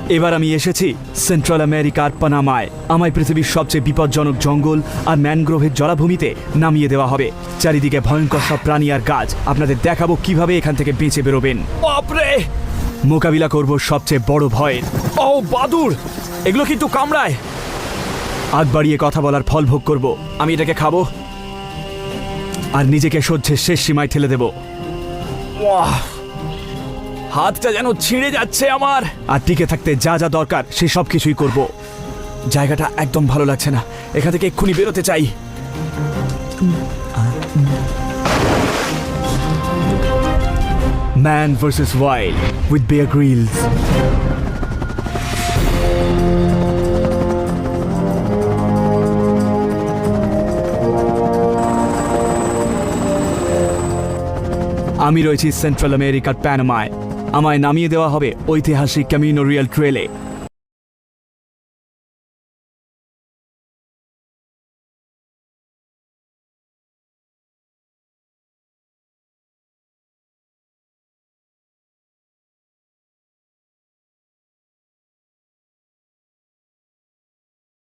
এবার আমি এসেছি সেন্ট্রাল আমেরিকার পানামায়। আমায় পৃথিবীর সবচেয়ে বিপজ্জনক জঙ্গল আর ম্যানগ্রোভের জলাভূমিতে নামিয়ে দেওয়া হবে। চারিদিকে ভয়ঙ্কর সব প্রাণী আর গাছ। আপনাদের দেখাবো কিভাবে এখান থেকে বেঁচে বেরোবেন। বাপরে! মোকাবিলা করব সবচেয়ে বড় ভয়ের। ও বাদুড়! এগুলো কিন্তু কামড়ায়। আগ বাড়িয়ে কথা বলার ফল ভোগ করব। আমি এটাকে খাবো। আর নিজেকে সহ্যের শেষ সীমায় ঠেলে দেব। ওয়াহ! হাতটা যেন ছিঁড়ে যাচ্ছে আমার। আর টিকে থাকতে যা যা দরকার সে সব কিছুই করব। জায়গাটা একদম ভালো লাগছে না, এখান থেকে এক্ষুনি বেরোতে চাই। Man vs. Wild with Bear Grylls. আমি রয়েছি সেন্ট্রাল আমেরিকার প্যানামায়। আমায় নামিয়ে দেওয়া হবে ঐতিহাসিক ক্যামিনো রিয়াল ট্রেলে।